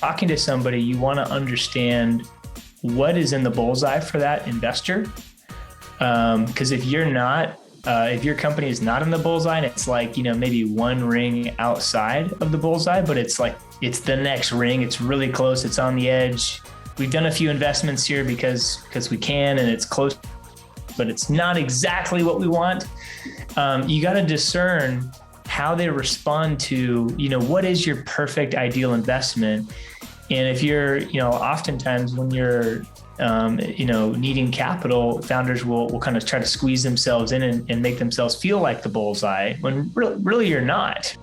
talking to somebody, you want to understand what is in the bullseye for that investor. Because if you're not, if your company is not in the bullseye and it's like, maybe one ring outside of the bullseye, but it's like, it's the next ring, it's really close, it's on the edge. We've done a few investments here because we can, and it's close, but it's not exactly what we want. You got to discern how they respond to, what is your perfect ideal investment. And if you're, oftentimes when you're, needing capital, founders will kind of try to squeeze themselves in and make themselves feel like the bullseye when really you're not.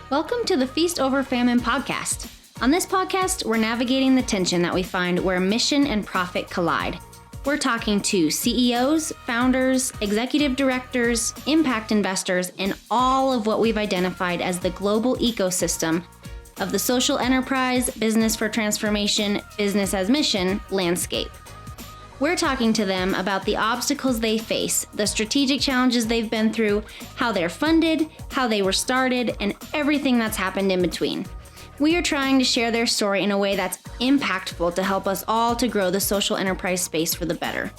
Welcome to the Feast Over Famine podcast. On this podcast, we're navigating the tension that we find where mission and profit collide. We're talking to CEOs, founders, executive directors, impact investors, and all of what we've identified as the global ecosystem of the social enterprise, business for transformation, business as mission landscape. We're talking to them about the obstacles they face, the strategic challenges they've been through, how they're funded, how they were started, and everything that's happened in between. We are trying to share their story in a way that's impactful to help us all to grow the social enterprise space for the better.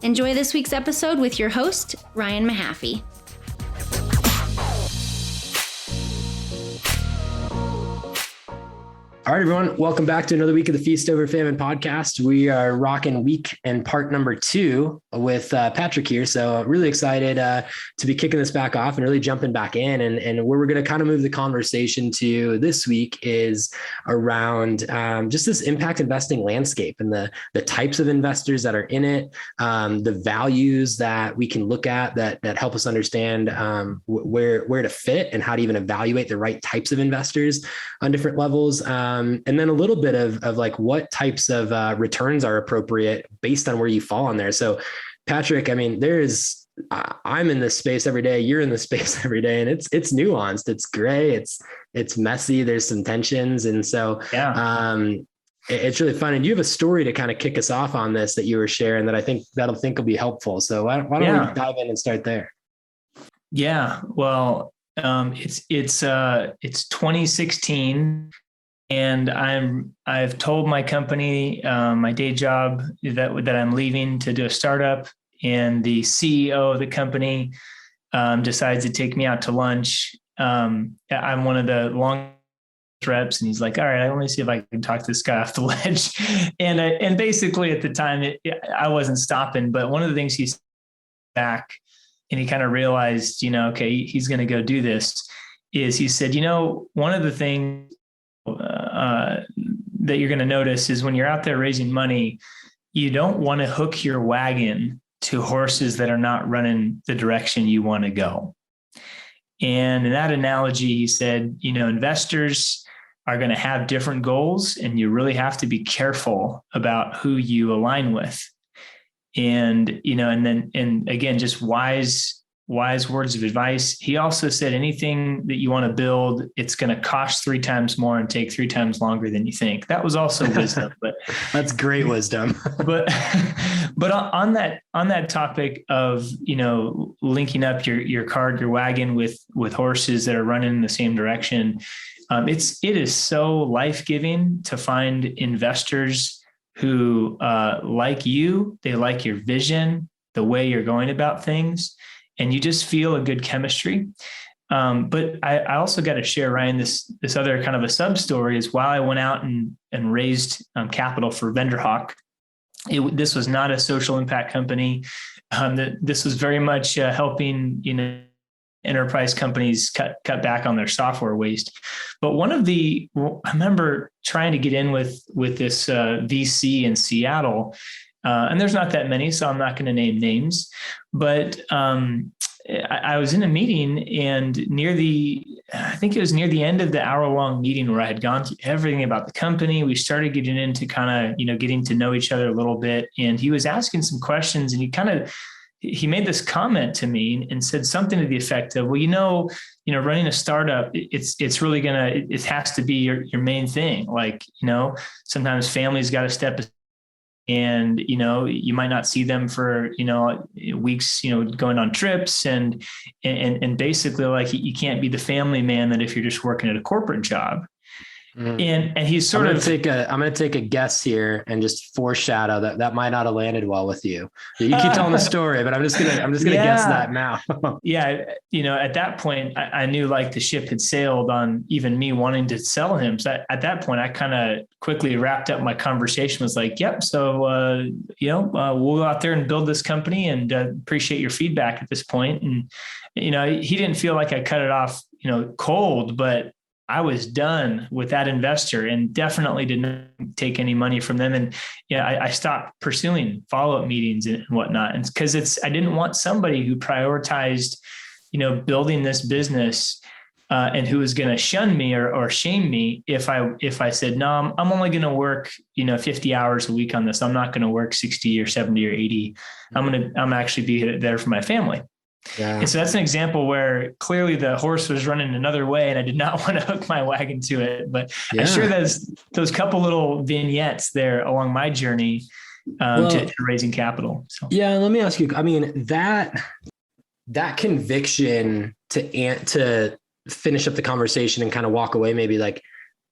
Enjoy this week's episode with your host, Ryan Mahaffey. All right, everyone. Welcome back to another week of the Feast Over Famine podcast. We are rocking week and part number 2 with Patrick here. So really excited to be kicking this back off and really jumping back in. And where we're going to kind of move the conversation to this week is around just this impact investing landscape and the types of investors that are in it, the values that we can look at that help us understand where to fit and how to even evaluate the right types of investors on different levels. And then a little bit of like what types of returns are appropriate based on where you fall on there. So Patrick, I mean, I'm in this space every day. You're in this space every day, and it's nuanced. It's gray. It's messy. There's some tensions. And so, it's really fun. And you have a story to kind of kick us off on this that you were sharing that I think will be helpful. So why don't we dive in and start there? Yeah. Well, it's 2016. And I've told my company, my day job that I'm leaving to do a startup, and the CEO of the company decides to take me out to lunch. I'm one of the long reps, and he's like, "All right, I want to see if I can talk this guy off the ledge." And basically at the time, I wasn't stopping. But one of the things he said back, and he kind of realized, okay, he's going to go do this. Is he said, one of the things that you're going to notice is when you're out there raising money, you don't want to hook your wagon to horses that are not running the direction you want to go. And in that analogy, he said, investors are going to have different goals, and you really have to be careful about who you align with. And, and again, just wise words of advice. He also said, anything that you want to build, it's going to cost 3 times more and take 3 times longer than you think. That was also wisdom, but that's great wisdom. but on that topic of, linking up your cart, your wagon with horses that are running in the same direction. It is so life-giving to find investors who, like you, they like your vision, the way you're going about things, and you just feel a good chemistry. But I also got to share, Ryan, this other kind of a sub story is while I went out and raised capital for VendorHawk, this was not a social impact company. This was very much helping, enterprise companies cut back on their software waste. But I remember trying to get in with this VC in Seattle. And there's not that many, so I'm not going to name names, but I was in a meeting, and I think it was near the end of the hour-long meeting where I had gone through everything about the company. We started getting into kind of, getting to know each other a little bit. And he was asking some questions, and he made this comment to me and said something to the effect of, well, running a startup, it's really it has to be your main thing. Like, sometimes families got to step and, you might not see them for, weeks, going on trips and basically like you can't be the family man that if you're just working at a corporate job. And he's I'm going to take a guess here and just foreshadow that might not have landed well with you. You keep telling the story, but I'm just going to guess that now. Yeah. At that point I knew like the ship had sailed on even me wanting to sell him. So at that point I kind of quickly wrapped up my conversation, was like, yep. So, we'll go out there and build this company, and appreciate your feedback at this point. And, he didn't feel like I cut it off, cold, but I was done with that investor and definitely didn't take any money from them. And I stopped pursuing follow-up meetings and whatnot. And because I didn't want somebody who prioritized, building this business and who was going to shun me or shame me if I said, no, I'm only going to work, 50 hours a week on this. I'm not going to work 60 or 70 or 80. I'm actually be there for my family. Yeah. And so that's an example where clearly the horse was running another way and I did not want to hook my wagon to it. But I'm sure those couple little vignettes there along my journey to raising capital. So. Yeah. Let me ask you, I mean, that conviction to finish up the conversation and kind of walk away, maybe like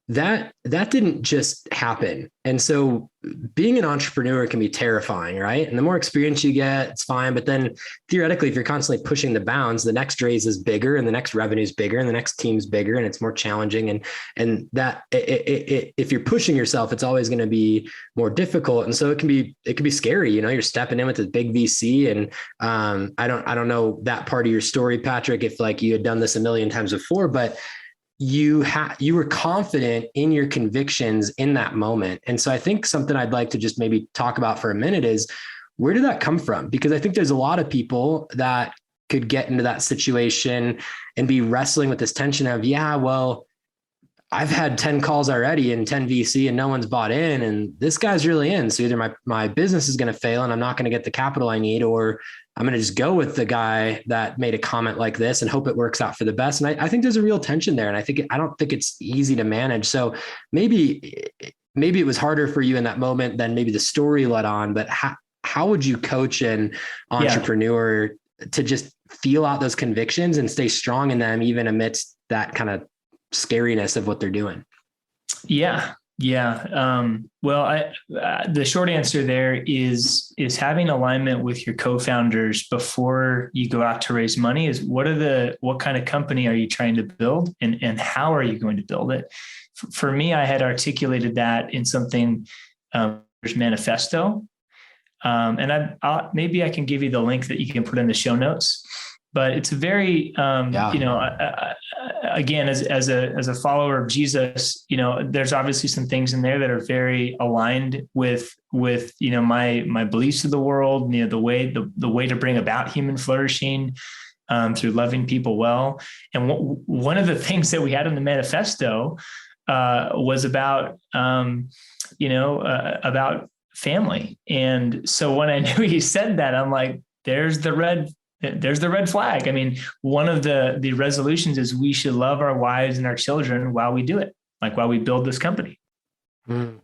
that didn't just happen. And so being an entrepreneur can be terrifying, right? And the more experience you get, it's fine. But then theoretically, if you're constantly pushing the bounds, the next raise is bigger and the next revenue is bigger and the next team's bigger and it's more challenging. And that if you're pushing yourself, it's always going to be more difficult. And so it can be scary. You're stepping in with a big VC. And I don't know that part of your story, Patrick, if like you had done this a million times before, but you were confident in your convictions in that moment. And so I think something I'd like to just maybe talk about for a minute is, where did that come from? Because I think there's a lot of people that could get into that situation and be wrestling with this tension of, I've had 10 calls already and 10 VC and no one's bought in, and this guy's really in. So either my business is going to fail and I'm not going to get the capital I need, or I'm going to just go with the guy that made a comment like this and hope it works out for the best. And I think there's a real tension there. And I don't think it's easy to manage. So maybe it was harder for you in that moment than maybe the story led on, but how would you coach an entrepreneur to just feel out those convictions and stay strong in them, even amidst that kind of scariness of what they're doing? Yeah. The short answer there is having alignment with your co-founders before you go out to raise money is what kind of company are you trying to build and how are you going to build it? For me, I had articulated that in something, there's Manifesto. And maybe I can give you the link that you can put in the show notes. But it's a very, again, as a follower of Jesus, there's obviously some things in there that are very aligned with my beliefs of the world, the way to bring about human flourishing through loving people well. And one of the things that we had in the manifesto was about family. And so when I knew he said that, I'm like, there's the red flag. I mean, one of the resolutions is we should love our wives and our children while we do it, like while we build this company. And,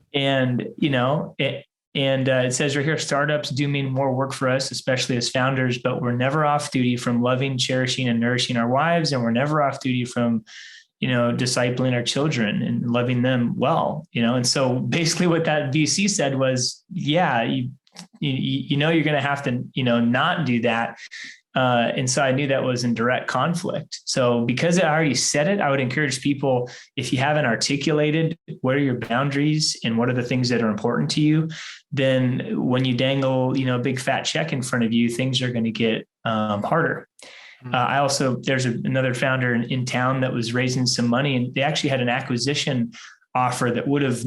it says right here, startups do mean more work for us, especially as founders, but we're never off duty from loving, cherishing, and nourishing our wives. And we're never off duty from, discipling our children and loving them well, and so basically what that VC said was, you're going to have to, not do that. And so I knew that was in direct conflict. So because I already said it, I would encourage people, if you haven't articulated what are your boundaries and what are the things that are important to you, then when you dangle, a big fat check in front of you, things are going to get harder. There's another founder in town that was raising some money, and they actually had an acquisition offer that would have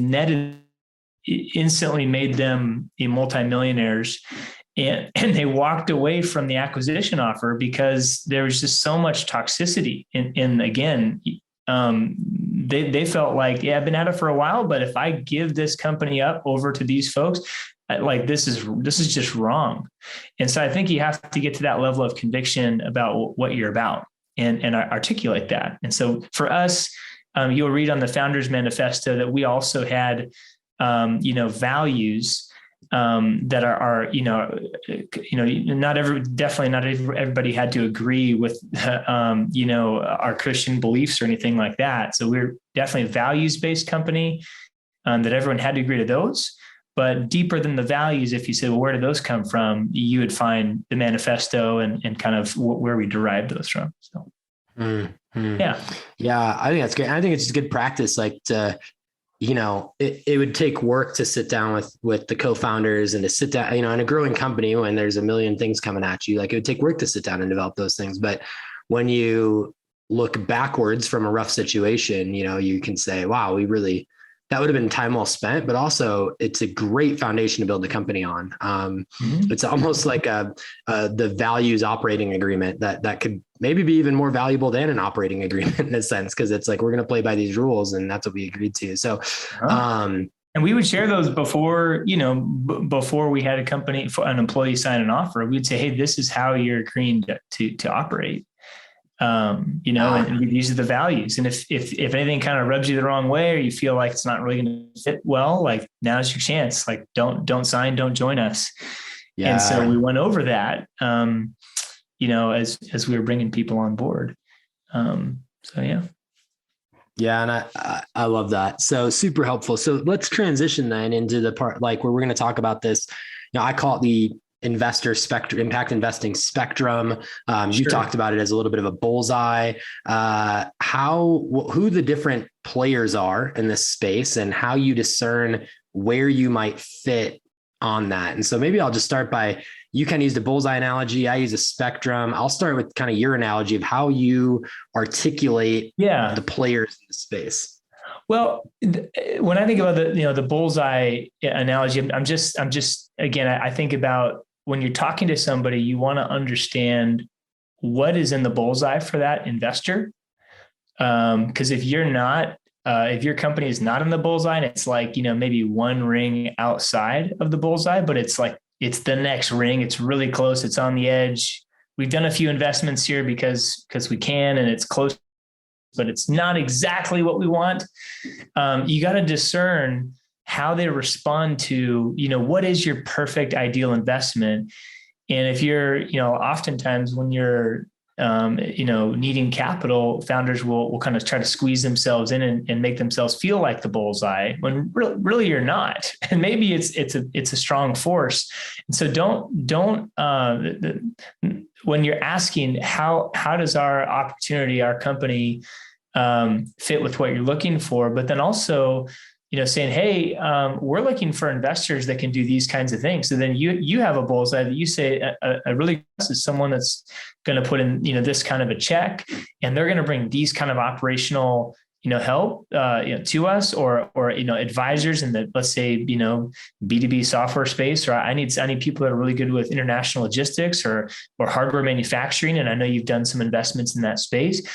instantly made them multimillionaires. And they walked away from the acquisition offer because there was just so much toxicity. And again, they felt like, I've been at it for a while, but if I give this company up over to these folks, like this is just wrong. And so I think you have to get to that level of conviction about what you're about and articulate that. And so for us, you'll read on the Founders Manifesto that we also had, values that are not everybody had to agree with, our Christian beliefs or anything like that. So we're definitely a values-based company, that everyone had to agree to those. But deeper than the values, if you say, well, where do those come from? You would find the manifesto and kind of where we derived those from. So, yeah. I think that's great. I think it's just good practice, like to, it would take work to sit down with the co-founders and to sit down, in a growing company when there's a million things coming at you, like it would take work to sit down and develop those things. But when you look backwards from a rough situation, you can say, wow, that would have been time well spent, but also it's a great foundation to build the company on. It's almost like the values operating agreement that could maybe be even more valuable than an operating agreement in a sense, because it's like, we're going to play by these rules, and that's what we agreed to. So, and we would share those before we had an employee sign an offer. We'd say, hey, this is how you're agreeing to operate. And these are the values. And if anything kind of rubs you the wrong way, or you feel like it's not really going to fit well, like now's your chance. Like don't sign, don't join us. Yeah. And so we went over that, as we were bringing people on board. Yeah. Yeah. And I love that. So super helpful. So let's transition then into the part, like, where we're going to talk about this. I call it the investor spectrum, impact investing spectrum. You talked about it as a little bit of a bullseye, who the different players are in this space and how you discern where you might fit on that. And so maybe I'll just start by, you kind of used a bullseye analogy. I use a spectrum. I'll start with kind of your analogy of how you articulate the players in the space. Well, when I think about the bullseye analogy, I'm just again, I think about when you're talking to somebody, you want to understand what is in the bullseye for that investor. Because if you're not, if your company is not in the bullseye, and it's like, maybe one ring outside of the bullseye, but it's like, it's the next ring. It's really close. It's on the edge. We've done a few investments here because we can, and it's close, but it's not exactly what we want. You got to discern how they respond to, what is your perfect ideal investment. And if you're, oftentimes when you're, needing capital, founders will kind of try to squeeze themselves in and make themselves feel like the bullseye when really you're not. And maybe it's a strong force. And so don't when you're asking how does our opportunity, our company, fit with what you're looking for, but then also, saying, hey, we're looking for investors that can do these kinds of things. So then you have a bullseye that you say, a really is someone that's going to put in, this kind of a check, and they're going to bring these kind of operational, help, to us, or advisors in the, let's say, B2B software space, or I need people that are really good with international logistics or hardware manufacturing. And I know you've done some investments in that space.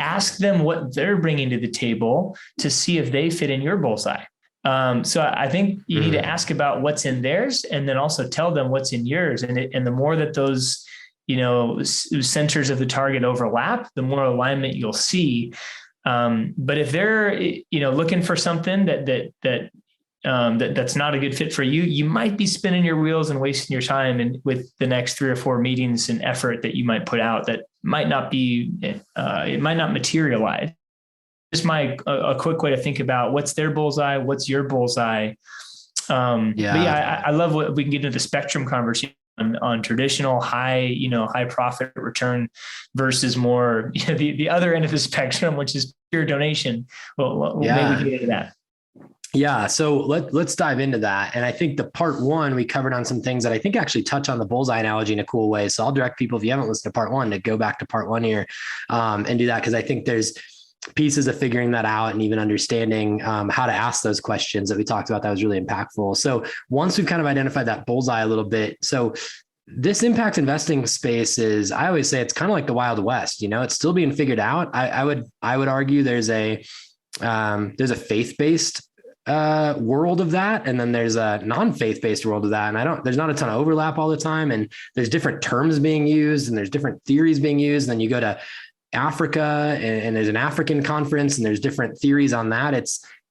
Ask them what they're bringing to the table to see if they fit in your bullseye. So I think you need to ask about what's in theirs, and then also tell them what's in yours. And the more that those, centers of the target overlap, the more alignment you'll see. But if they're, looking for something that's not a good fit for you, you might be spinning your wheels and wasting your time and with the next 3 or 4 meetings and effort that you might put out that might not be, it might not materialize. Just a quick way to think about what's their bullseye, what's your bullseye. I love what we can get into the spectrum conversation on traditional high profit return versus more the other end of the spectrum, which is pure donation. Well, maybe we get into that. Yeah. So let's dive into that. And I think the part 1, we covered on some things that I think actually touch on the bullseye analogy in a cool way. So I'll direct people, if you haven't listened to part 1, to go back to part 1 here, and do that. Cause I think there's pieces of figuring that out and even understanding how to ask those questions that we talked about that was really impactful. So once we've kind of identified that bullseye a little bit, so this impact investing space is, I always say it's kind of like the Wild West, it's still being figured out. I would argue there's a faith-based world of that. And then there's a non-faith-based world of that. And there's not a ton of overlap all the time. And there's different terms being used and there's different theories being used. And then you go to Africa and there's an African conference and there's different theories on that.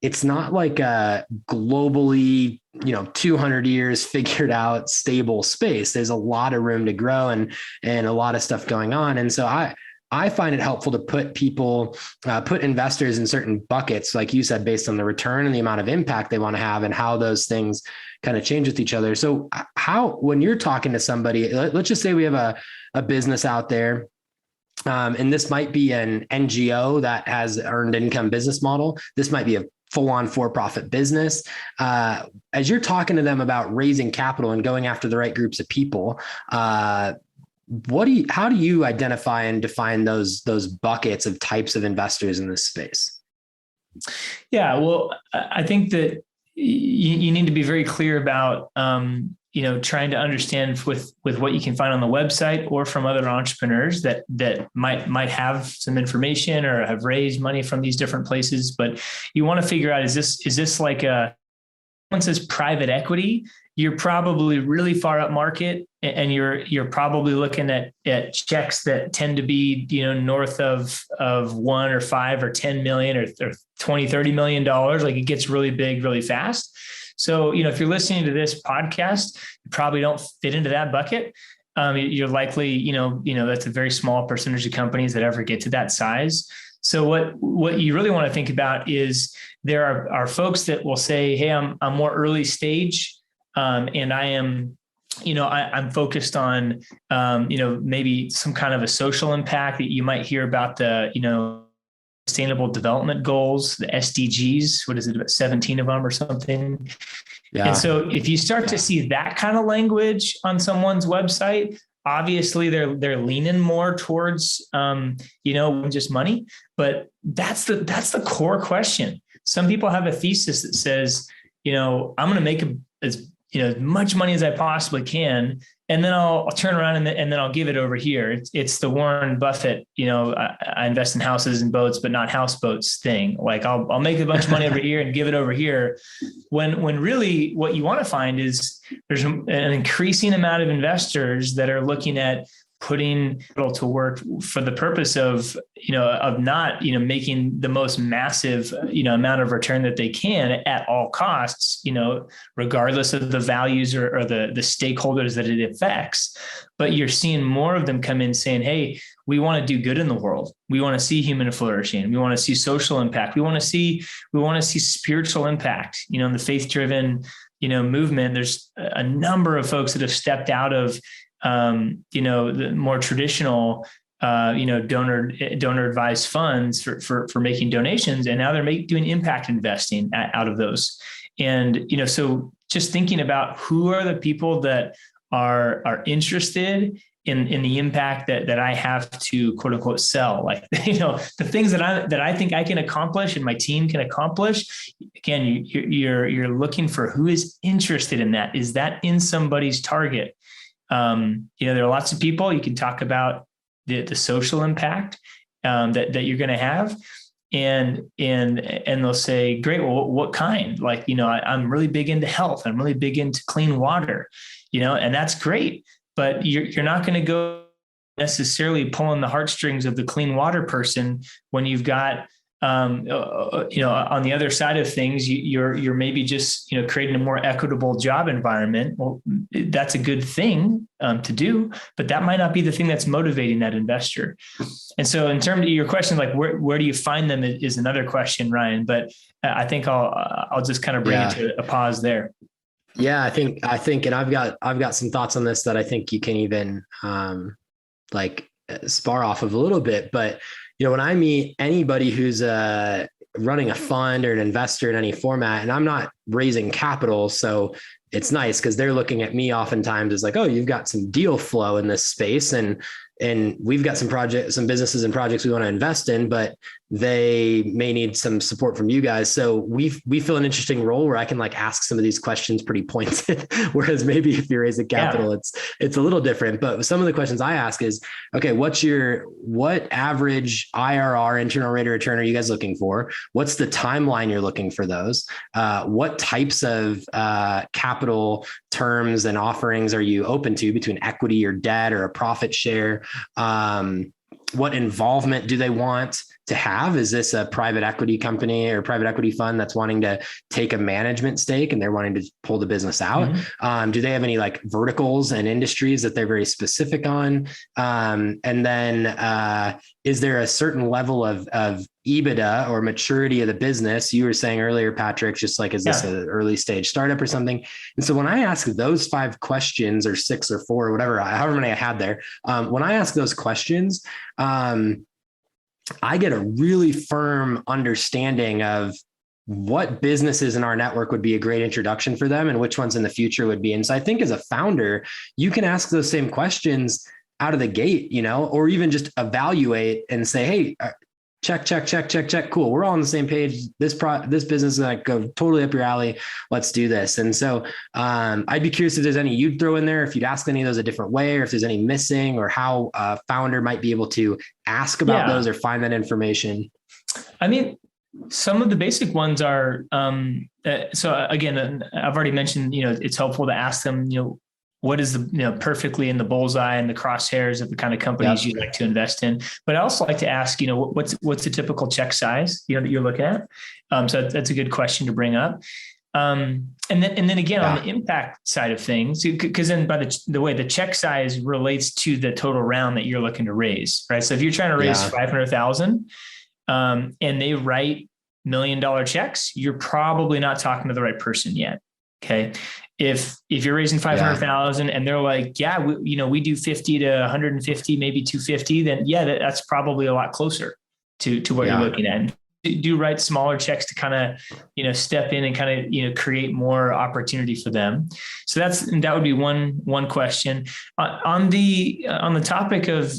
It's not like a globally 200 years figured out stable space. There's a lot of room to grow and a lot of stuff going on. And so I find it helpful to put investors in certain buckets, like you said, based on the return and the amount of impact they want to have and how those things kind of change with each other. So when you're talking to somebody, let's just say we have a business out there, and this might be an NGO that has earned income business model. This might be a full-on for-profit business. As you're talking to them about raising capital and going after the right groups of people, how do you identify and define those buckets of types of investors in this space? Yeah, well, I think that you need to be very clear about, trying to understand with what you can find on the website or from other entrepreneurs that might have some information or have raised money from these different places. But you want to figure out, is this like someone says private equity? You're probably really far up market, and you're probably looking at checks that tend to be, north of 1 or 5 or 10 million or 20, $30 million. Like, it gets really big, really fast. So, if you're listening to this podcast, you probably don't fit into that bucket. You're likely, that's a very small percentage of companies that ever get to that size. So what you really want to think about is there are folks that will say, hey, I'm more early stage. And I am, I'm focused on, maybe some kind of a social impact that you might hear about the, Sustainable Development Goals, the SDGs. What is it, about 17 of them or something? Yeah. And so if you start to see that kind of language on someone's website, obviously they're leaning more towards, just money. But that's the core question. Some people have a thesis that says, I'm going to make as much money as I possibly can, and then I'll turn around and then I'll give it over here. It's the Warren Buffett, I invest in houses and boats, but not houseboats thing. Like, I'll make a bunch of money over here and give it over here. When really what you want to find is there's an increasing amount of investors that are looking at putting capital to work for the purpose of not, making the most massive, amount of return that they can at all costs, regardless of the values or the stakeholders that it affects. But you're seeing more of them come in saying, hey, we want to do good in the world. We want to see human flourishing. We want to see social impact. We want to see spiritual impact, in the faith-driven, movement. There's a number of folks that have stepped out of the more traditional, donor advised funds for making donations. And now they're doing impact investing out of those. And, so just thinking about who are the people that are interested in the impact that I have to, quote unquote, sell, like, the things that I think I can accomplish and my team can accomplish. Again, you're looking for who is interested in that. Is that in somebody's target? There are lots of people. You can talk about the social impact that you're going to have, and they'll say, great, well, what kind? Like, I'm really big into health. I'm really big into clean water, and that's great. But you're not going to go necessarily pulling the heartstrings of the clean water person when you've got on the other side of things, you're maybe just, creating a more equitable job environment. Well, that's a good thing to do, but that might not be the thing that's motivating that investor. And so in terms of your question, like where do you find them is another question, Ryan, but I think I'll just kind of bring it to a pause there. Yeah, I think, and I've got some thoughts on this that I think you can even spar off of a little bit, but when I meet anybody who's running a fund or an investor in any format, and I'm not raising capital, so it's nice because they're looking at me oftentimes as like, oh, you've got some deal flow in this space, and we've got some businesses and projects we want to invest in, but they may need some support from you guys. So we feel an interesting role where I can ask some of these questions pretty pointed. Whereas maybe if you're raising capital, it's a little different. But some of the questions I ask is, okay, what average IRR, internal rate of return, are you guys looking for? What's the timeline you're looking for those? What types of capital terms and offerings are you open to between equity or debt or a profit share? What involvement do they want? to have? Is this a private equity company or private equity fund that's wanting to take a management stake and they're wanting to pull the business out? Mm-hmm. Do they have any like verticals and industries that they're very specific on? And then is there a certain level of EBITDA or maturity of the business? You were saying earlier, Patrick, just like, is this an early stage startup or something? And so when I ask those 5 questions or 6 or 4 or whatever, however many I had there, when I ask those questions, I get a really firm understanding of what businesses in our network would be a great introduction for them and which ones in the future would be. And so I think as a founder, you can ask those same questions out of the gate, or even just evaluate and say, hey, check. Cool. We're all on the same page. This business is like go totally up your alley. Let's do this. And so I'd be curious if there's any you'd throw in there, if you'd ask any of those a different way, or if there's any missing, or how a founder might be able to ask about those or find that information. I mean, some of the basic ones are, so again, I've already mentioned, it's helpful to ask them, what is the, perfectly in the bullseye and the crosshairs of the kind of companies you'd like to invest in. But I also like to ask, what's the typical check size, that you're looking at? So that's a good question to bring up. And then again, on the impact side of things, because then by the way, the check size relates to the total round that you're looking to raise, right? So if you're trying to raise 500,000 and they write $1 million checks, you're probably not talking to the right person yet. Okay. If you're raising 500,000 and they're like, we do 50 to 150, maybe 250, then that's probably a lot closer to what you're looking at. And do write smaller checks to kind of, step in and kind of, create more opportunity for them. So that would be one question. On the topic of,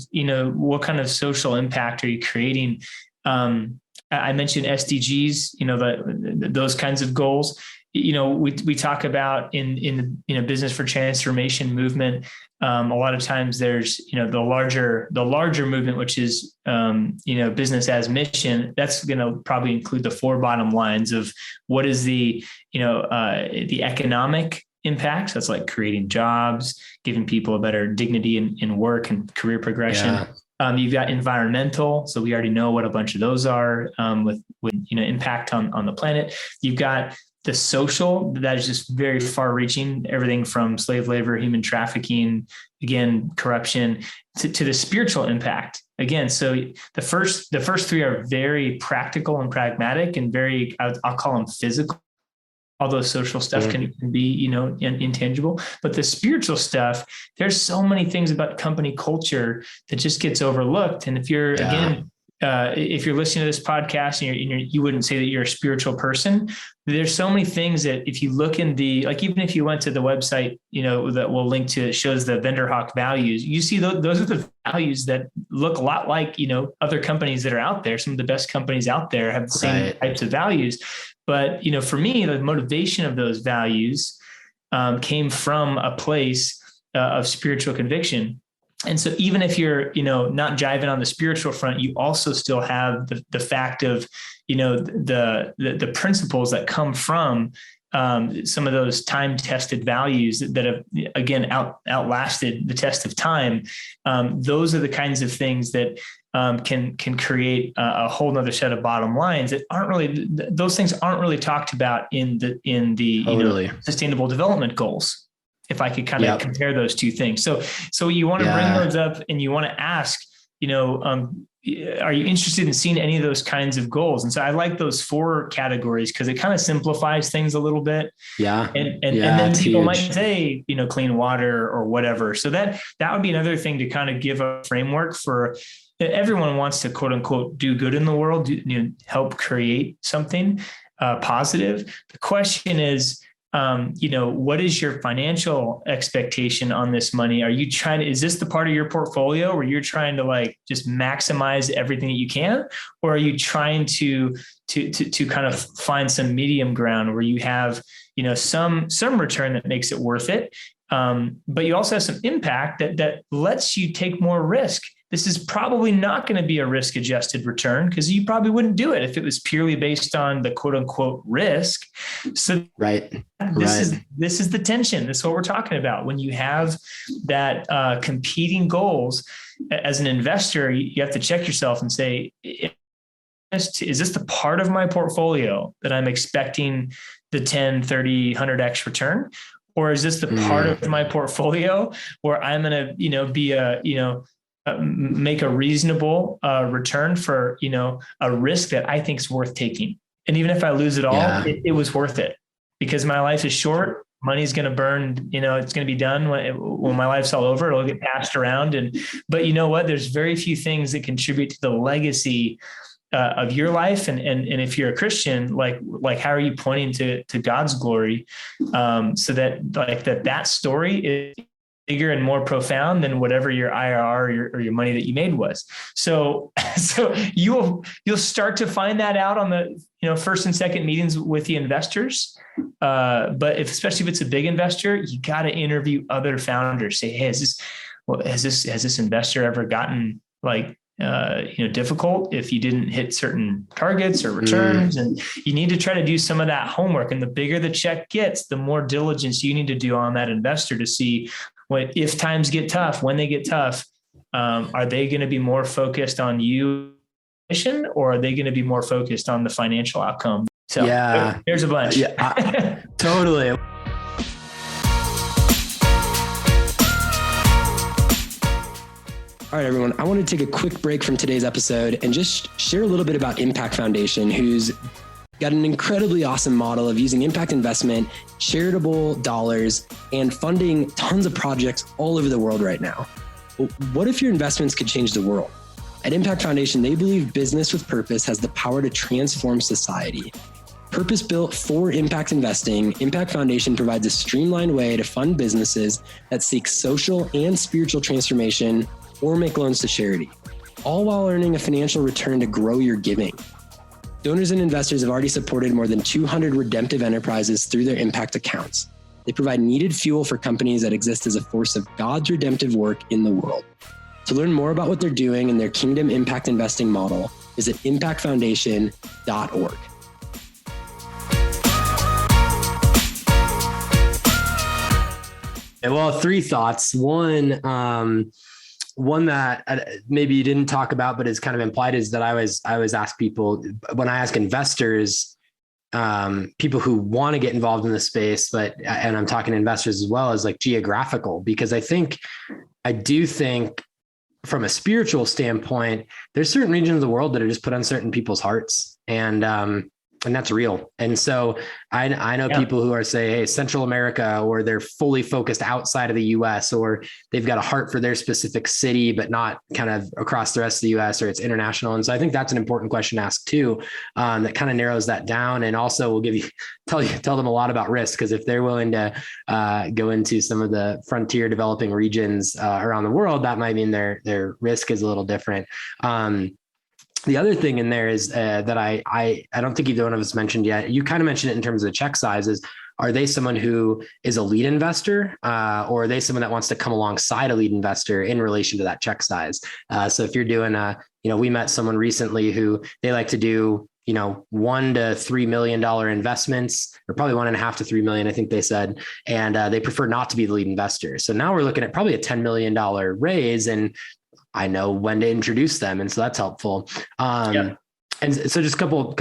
what kind of social impact are you creating? I mentioned SDGs, those kinds of goals. We talk about in business for transformation movement. A lot of times there's, the larger movement, which is, business as mission. That's going to probably include the 4 bottom lines of what is the economic impacts. That's like creating jobs, giving people a better dignity in work and career progression. You've got environmental. So we already know what a bunch of those are, with impact on the planet. You've got the social, that is just very far reaching, everything from slave labor, human trafficking, again, corruption, to the spiritual impact. Again, so the first 3 are very practical and pragmatic and very, I'll call them physical. Although social stuff can be, intangible, but the spiritual stuff, there's so many things about company culture that just gets overlooked. And if you're, again, if you're listening to this podcast and you wouldn't say that you're a spiritual person, there's so many things that if you look in even if you went to the website, that we'll link to, it shows the vendor hawk values. You see those are the values that look a lot like, other companies that are out there. Some of the best companies out there have the same types of values. But, for me, the motivation of those values came from a place of spiritual conviction. And so even if you're, not jiving on the spiritual front, you also still have the fact of, the principles that come from some of those time-tested values that have, again, outlasted the test of time. Those are the kinds of things that can create a whole nother set of bottom lines that those things aren't really talked about in the sustainable development goals. If I could kind of compare those two things. So you want to bring those up and you want to ask, are you interested in seeing any of those kinds of goals? And so I like those 4 categories because it kind of simplifies things a little bit. Yeah. And then people might say, clean water or whatever. So that would be another thing to kind of give a framework for. Everyone wants to quote unquote do good in the world, help create something positive. The question is, what is your financial expectation on this money? Is this the part of your portfolio where you're trying to just maximize everything that you can? Or are you trying to kind of find some medium ground where you have, some return that makes it worth it? But you also have some impact that lets you take more risk. This is probably not going to be a risk adjusted return because you probably wouldn't do it if it was purely based on the quote unquote risk. So this is the tension. This is what we're talking about. When you have that competing goals as an investor, you have to check yourself and say, is this the part of my portfolio that I'm expecting the 10, 30, 100x return? Or is this the part of my portfolio where I'm going to, be make a reasonable return for, a risk that I think is worth taking. And even if I lose it all, it was worth it, because my life is short. Money's going to burn, it's going to be done when my life's all over. It'll get passed around. But you know what? There's very few things that contribute to the legacy of your life. And if you're a Christian, like how are you pointing to God's glory? So that story is bigger and more profound than whatever your IRR or your money that you made was. So you'll start to find that out on the, first and second meetings with the investors. But especially if it's a big investor, you got to interview other founders. Say, hey, has this investor ever gotten difficult if you didn't hit certain targets or returns? And you need to try to do some of that homework. And the bigger the check gets, the more diligence you need to do on that investor to see if times get tough, when they get tough, are they going to be more focused on you mission, or are they going to be more focused on the financial outcome? So there's a bunch. Totally. All right, everyone, I want to take a quick break from today's episode and just share a little bit about Impact Foundation, who's got an incredibly awesome model of using impact investment, charitable dollars, and funding tons of projects all over the world right now. What if your investments could change the world? At Impact Foundation, they believe business with purpose has the power to transform society. Purpose-built for impact investing, Impact Foundation provides a streamlined way to fund businesses that seek social and spiritual transformation or make loans to charity, all while earning a financial return to grow your giving. Donors and investors have already supported more than 200 redemptive enterprises through their impact accounts. They provide needed fuel for companies that exist as a force of God's redemptive work in the world. To learn more about what they're doing in their kingdom impact investing model, visit impactfoundation.org. Well, three thoughts. One that maybe you didn't talk about, but is kind of implied, is that I always ask people, when I ask investors, people who want to get involved in the space, and I'm talking to investors as well, as geographical, because I do think from a spiritual standpoint, there's certain regions of the world that are just put on certain people's hearts, and that's real. And so I know people who are hey, Central America, or they're fully focused outside of the US, or they've got a heart for their specific city, but not kind of across the rest of the US, or it's international. And so I think that's an important question to ask too, that kind of narrows that down. And also will tell them a lot about risk, because if they're willing to go into some of the frontier developing regions around the world, that might mean their risk is a little different. The other thing in there is that I don't think either one of us mentioned yet. You kind of mentioned it in terms of the check sizes. Are they someone who is a lead investor, or are they someone that wants to come alongside a lead investor in relation to that check size? So if you're doing we met someone recently who they like to do, $1 to $3 million investments, or probably 1.5 to 3 million, I think they said, and they prefer not to be the lead investor. So now we're looking at probably a $10 million raise, and I know when to introduce them. And so that's helpful. And so just a couple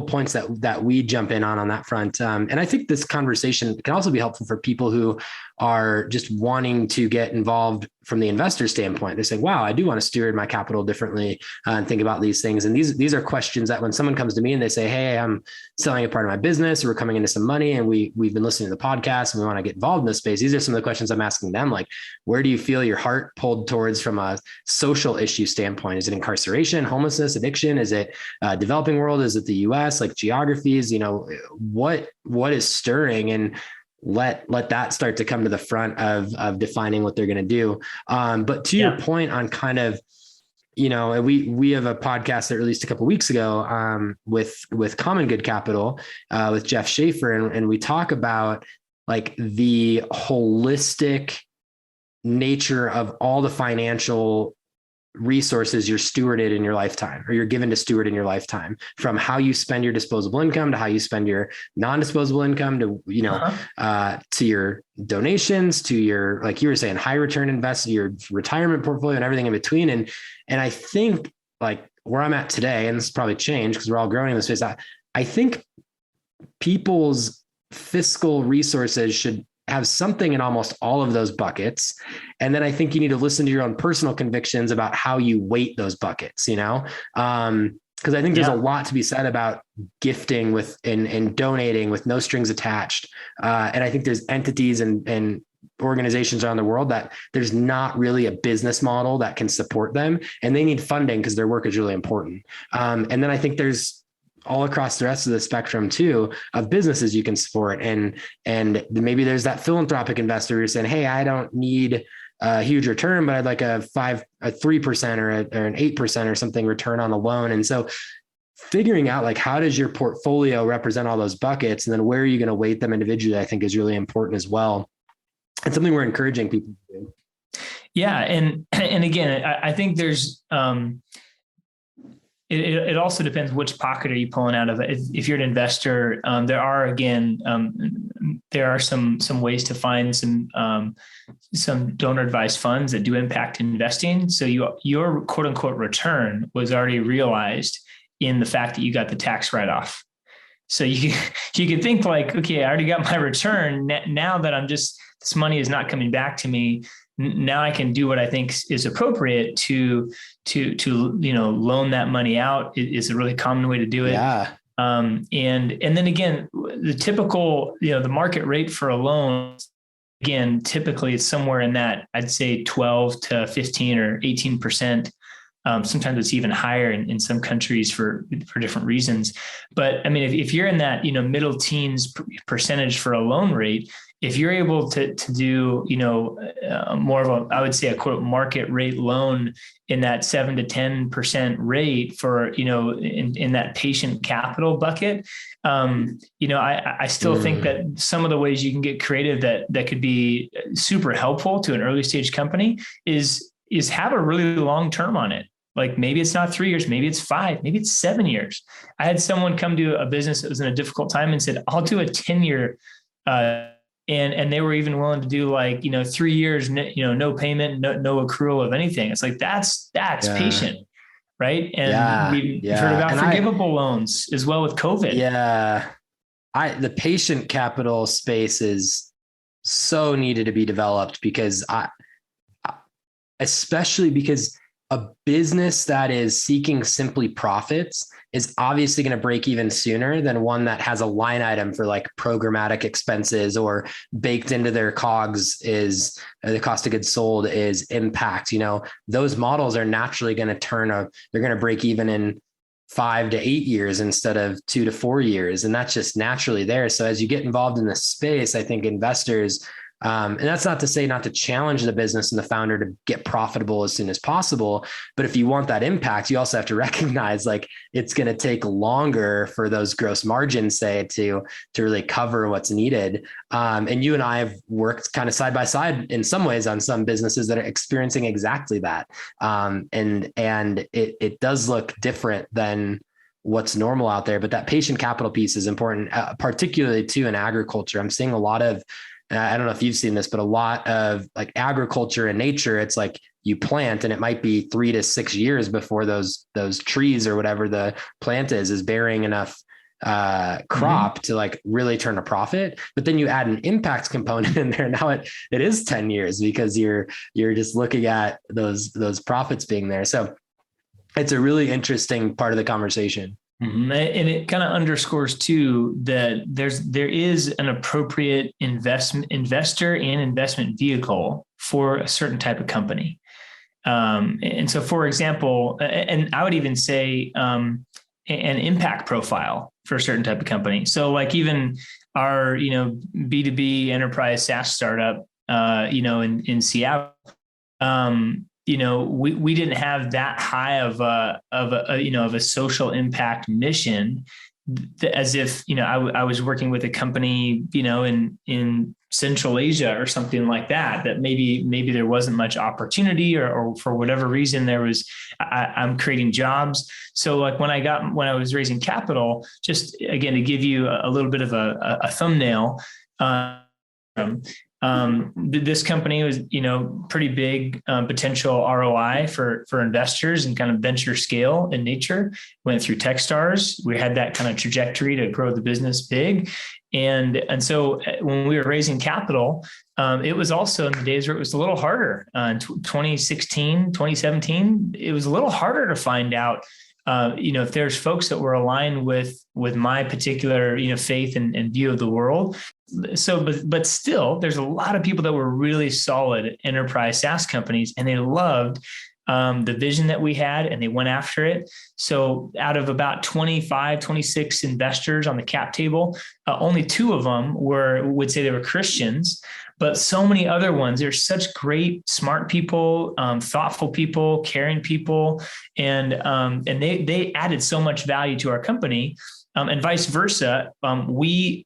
points that we jump in on that front. And I think this conversation can also be helpful for people who are just wanting to get involved from the investor standpoint. They're saying, wow, I do want to steward my capital differently and think about these things. And these are questions that when someone comes to me and they say, hey, I'm selling a part of my business, or we're coming into some money, and we've been listening to the podcast and we want to get involved in this space. These are some of the questions I'm asking them. Where do you feel your heart pulled towards from a social issue standpoint? Is it incarceration, homelessness, addiction? Is it developing world? Is it the US, geographies? What is stirring? And let that start to come to the front of defining what they're going to do. But to your point on kind of, we have a podcast that released a couple of weeks ago with Common Good Capital with Jeff Schaefer. And we talk about the holistic nature of all the financial resources you're stewarded in your lifetime, or you're given to steward in your lifetime, from how you spend your disposable income to how you spend your non-disposable income to, to your donations, to your, like you were saying, high return invest, your retirement portfolio, and everything in between. And I think where I'm at today, and this has probably changed because we're all growing in this space. I think people's fiscal resources should have something in almost all of those buckets. And then I think you need to listen to your own personal convictions about how you weight those buckets, because I think there's a lot to be said about gifting with and donating with no strings attached. And I think there's entities and organizations around the world that there's not really a business model that can support them, and they need funding because their work is really important. And then I think there's all across the rest of the spectrum too of businesses you can support. And maybe there's that philanthropic investor who's saying, hey, I don't need a huge return, but I'd like a 3% or an 8% or something return on the loan. And so figuring out like, how does your portfolio represent all those buckets? And then where are you going to weight them individually, I think is really important as well. And something we're encouraging people to do. Yeah. And again, I think there's, it also depends which pocket are you pulling out of. If you're an investor, there are some ways to find some donor advised funds that do impact investing. So your quote unquote return was already realized in the fact that you got the tax write-off. So you could think like, okay, I already got my return. Now that this money is not coming back to me. Now I can do what I think is appropriate to loan that money out is a really common way to do it. Yeah. And then again, the typical, the market rate for a loan, again, typically it's somewhere in that, I'd say 12 to 15 or 18%. Sometimes it's even higher in some countries for different reasons. But I mean, if you're in that, middle teens percentage for a loan rate, if you're able to do, more of I would say a quote market rate loan in that 7 to 10% rate for, in that patient capital bucket, I still think that some of the ways you can get creative that could be super helpful to an early stage company is have a really long term on it. Like maybe it's not 3 years, maybe it's 5, maybe it's 7 years. I had someone come to a business that was in a difficult time and said, I'll do a 10-year, and they were even willing to do 3 years, no payment, no accrual of anything. It's like, that's patient. Right. And we've heard about forgivable loans as well with COVID. Yeah. The patient capital space is so needed to be developed especially because a business that is seeking simply profits is obviously going to break even sooner than one that has a line item for like programmatic expenses, or baked into their COGS is the cost of goods sold is impact. Those models are naturally going to they're going to break even in 5 to 8 years instead of 2 to 4 years. And that's just naturally there. So as you get involved in this space, I think investors, and that's not to say not to challenge the business and the founder to get profitable as soon as possible. But if you want that impact, you also have to recognize like it's going to take longer for those gross margins, say, to really cover what's needed. And you and I have worked kind of side by side in some ways on some businesses that are experiencing exactly that. And it does look different than what's normal out there. But that patient capital piece is important, particularly too in agriculture. I'm seeing a lot of, I don't know if you've seen this, but a lot of like agriculture and nature, it's like you plant and it might be 3 to 6 years before those trees or whatever the plant is bearing enough crop to like really turn a profit. But then you add an impact component in there. Now it is 10 years because you're just looking at those profits being there. So it's a really interesting part of the conversation. Mm-hmm. And it kind of underscores too that there is an appropriate investor and investment vehicle for a certain type of company. And so, for example, and I would even say an impact profile for a certain type of company. So, like even our B2B enterprise SaaS startup, in Seattle. We didn't have that high of a social impact mission, as if, I was working with a company, in Central Asia or something like that maybe there wasn't much opportunity or for whatever reason I'm creating jobs. So like when I was raising capital, just again, to give you a little bit of a thumbnail, This company was, pretty big potential ROI for investors and kind of venture scale in nature. Went through Techstars. We had that kind of trajectory to grow the business big. And so when we were raising capital, it was also in the days where it was a little harder. In 2016, 2017, it was a little harder to find out, if there's folks that were aligned with my particular, faith and view of the world. So, but still, there's a lot of people that were really solid enterprise SaaS companies, and they loved the vision that we had, and they went after it. So out of about 25, 26 investors on the cap table, only 2 of them would say they were Christians, but so many other ones, they're such great, smart people, thoughtful people, caring people. And they added so much value to our company. And vice versa, we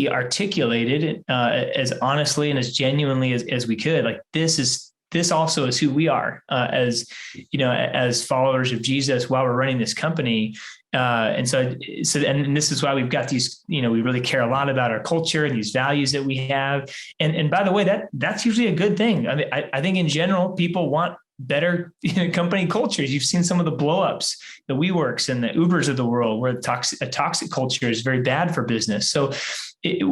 articulated as honestly and as genuinely as we could, like this also is who we are as followers of Jesus while we're running this company. And this is why we've got these, we really care a lot about our culture and these values that we have. And by the way, that's usually a good thing. I mean, I think in general, people want better company cultures. You've seen some of the blowups, the WeWorks and the Ubers of the world, where a toxic culture is very bad for business. So it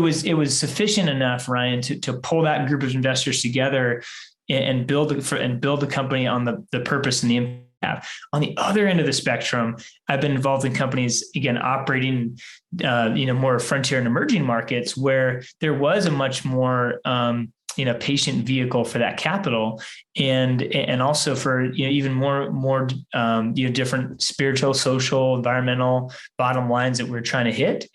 was sufficient enough, Ryan, to pull that group of investors together and build the company on the purpose and the impact. On the other end of the spectrum, I've been involved in companies, again, operating, more frontier and emerging markets, where there was a much more patient vehicle for that capital, and also for even more different spiritual, social, environmental bottom lines that we're trying to hit.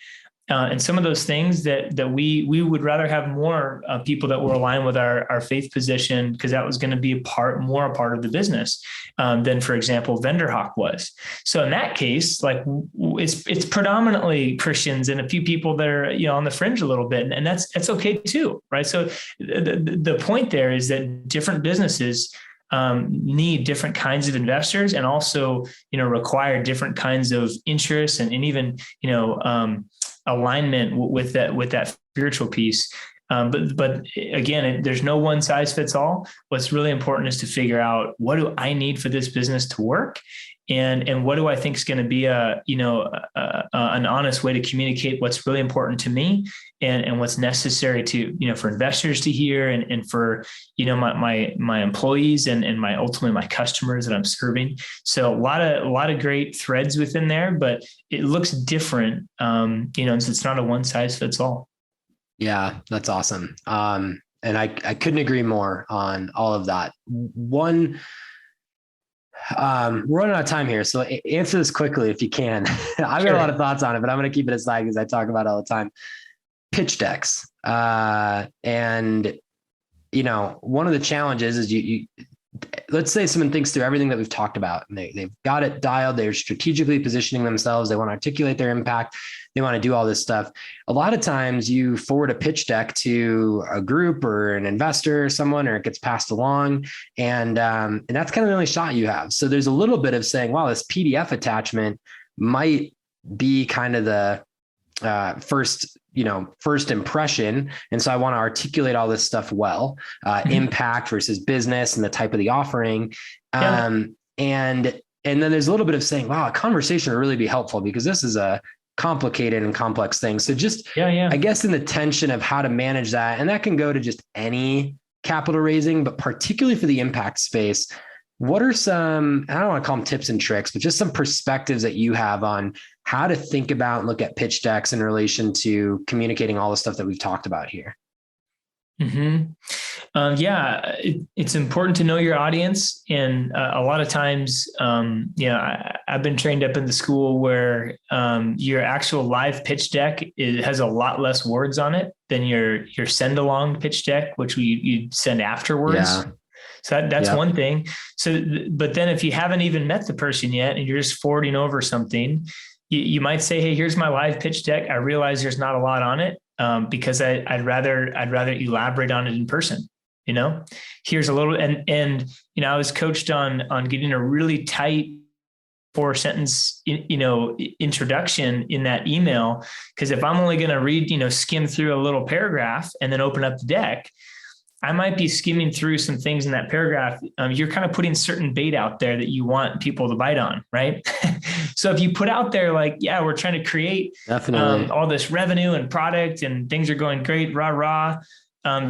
And some of those things that we would rather have more people that were aligned with our faith position, because that was going to be a part of the business than, for example, VendorHawk was. So in that case, like it's predominantly Christians and a few people that are on the fringe a little bit, and that's okay too, right? So the point there is that different businesses need different kinds of investors, and also require different kinds of interests and even alignment with that spiritual piece. But again, there's no one size fits all. What's really important is to figure out, what do I need for this business to work? And what do I think is going to be an honest way to communicate what's really important to me and what's necessary to, for investors to hear and for, my employees and ultimately my customers that I'm serving. So a lot of great threads within there, but it looks different. So it's not a one size fits all. Yeah, that's awesome. And I couldn't agree more on all of that. We're running out of time here, so answer this quickly if you can. I've got a lot of thoughts on it, but I'm going to keep it aside because I talk about it all the time. Pitch decks. And one of the challenges is you let's say someone thinks through everything that we've talked about, and they've got it dialed. They're strategically positioning themselves. They want to articulate their impact. They want to do all this stuff. A lot of times you forward a pitch deck to a group or an investor or someone, or it gets passed along, and that's kind of the only shot you have. So there's a little bit of saying, wow, this PDF attachment might be kind of the first impression. And so I want to articulate all this stuff well, impact versus business and the type of the offering. And then there's a little bit of saying, wow, a conversation would really be helpful because this is a complicated and complex thing. So just, I guess, in the tension of how to manage that, and that can go to just any capital raising, but particularly for the impact space, what are some, I don't want to call them tips and tricks, but just some perspectives that you have on how to think about and look at pitch decks in relation to communicating all the stuff that we've talked about here? It's important to know your audience. And a lot of times, I've been trained up in the school where your actual live pitch deck has a lot less words on it than your send along pitch deck, which you send afterwards. Yeah. So that's one thing. So, but then if you haven't even met the person yet and you're just forwarding over something, you might say, hey, here's my live pitch deck. I realize there's not a lot on it because I'd rather elaborate on it in person. Here's a little, and I was coached on getting a really tight 4-sentence, introduction in that email. Because if I'm only going to read, skim through a little paragraph and then open up the deck, I might be skimming through some things in that paragraph. You're kind of putting certain bait out there that you want people to bite on, right? So if you put out there like, yeah, we're trying to create all this revenue and product and things are going great, rah, rah.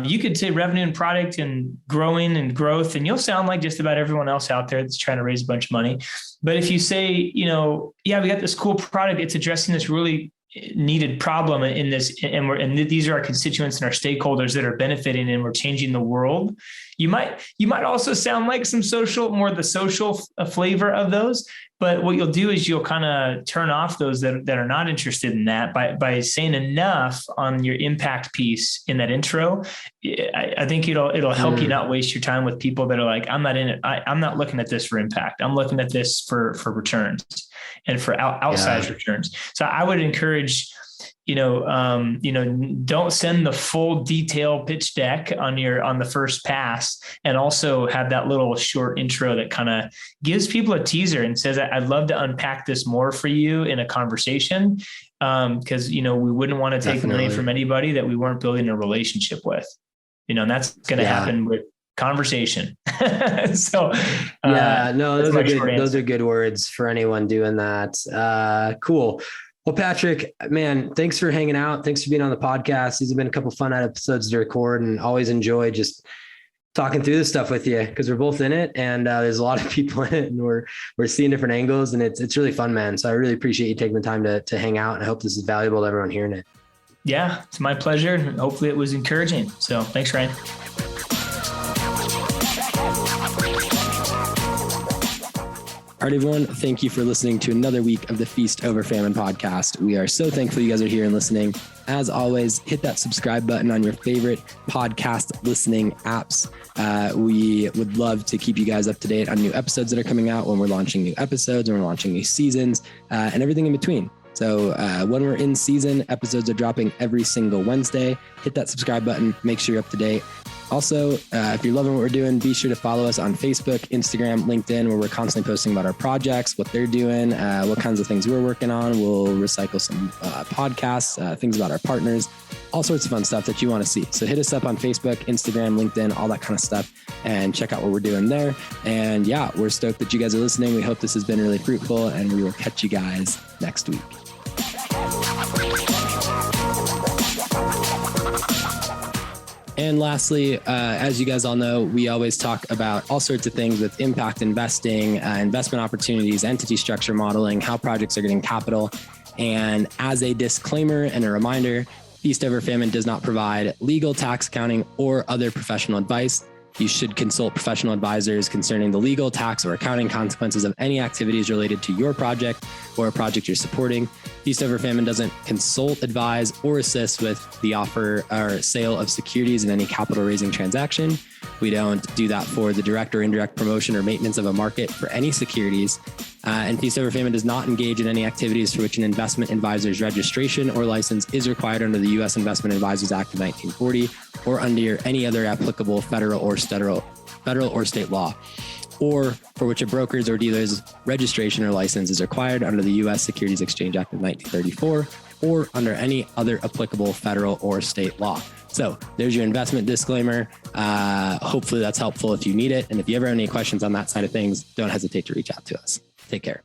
You could say revenue and product and growing and growth, and you'll sound like just about everyone else out there that's trying to raise a bunch of money. But if you say, yeah, we got this cool product, it's addressing this really needed problem in this, and these are our constituents and our stakeholders that are benefiting, and we're changing the world. You might also sound like the social flavor of those, but what you'll do is you'll kind of turn off those that are not interested in that by saying enough on your impact piece in that intro. I think it'll help you not waste your time with people that are like, I'm not in it. I'm not looking at this for impact. I'm looking at this for returns and for outsized returns. So I would encourage, don't send the full detail pitch deck on the first pass, and also have that little short intro that kind of gives people a teaser and says, I'd love to unpack this more for you in a conversation. Because, we wouldn't want to take money from anybody that we weren't building a relationship with, and that's going to happen with conversation. So those are good words for anyone doing that. Cool. Well, Patrick, man, thanks for hanging out. Thanks for being on the podcast. These have been a couple of fun episodes to record, and always enjoy just talking through this stuff with you, because we're both in it, and there's a lot of people in it, and we're seeing different angles, and it's really fun, man. So I really appreciate you taking the time to hang out, and I hope this is valuable to everyone hearing it. Yeah, it's my pleasure. And hopefully it was encouraging. So thanks, Ryan. All right, everyone. Thank you for listening to another week of the Feast Over Famine podcast. We are so thankful you guys are here and listening. As always, hit that subscribe button on your favorite podcast listening apps. We would love to keep you guys up to date on new episodes that are coming out, when we're launching new episodes, when we're launching new seasons, and everything in between. So when we're in season, episodes are dropping every single Wednesday. Hit that subscribe button. Make sure you're up to date. Also, if you're loving what we're doing, be sure to follow us on Facebook, Instagram, LinkedIn, where we're constantly posting about our projects, what they're doing, what kinds of things we're working on. We'll recycle some podcasts, things about our partners, all sorts of fun stuff that you want to see. So hit us up on Facebook, Instagram, LinkedIn, all that kind of stuff, and check out what we're doing there. And yeah, we're stoked that you guys are listening. We hope this has been really fruitful, and we will catch you guys next week. And lastly, as you guys all know, we always talk about all sorts of things with impact investing, investment opportunities, entity structure modeling, how projects are getting capital. And as a disclaimer and a reminder, Feast Over Famine does not provide legal, tax, accounting, or other professional advice. You should consult professional advisors concerning the legal, tax, or accounting consequences of any activities related to your project or a project you're supporting. Feast Over Famine doesn't consult, advise, or assist with the offer or sale of securities in any capital raising transaction. We don't do that for the direct or indirect promotion or maintenance of a market for any securities. And Feast Over Famine does not engage in any activities for which an investment advisor's registration or license is required under the U.S. Investment Advisors Act of 1940 or under any other applicable federal or state law, or for which a broker's or dealer's registration or license is required under the U.S. Securities Exchange Act of 1934 or under any other applicable federal or state law. So there's your investment disclaimer. Hopefully that's helpful if you need it. And if you ever have any questions on that side of things, don't hesitate to reach out to us. Take care.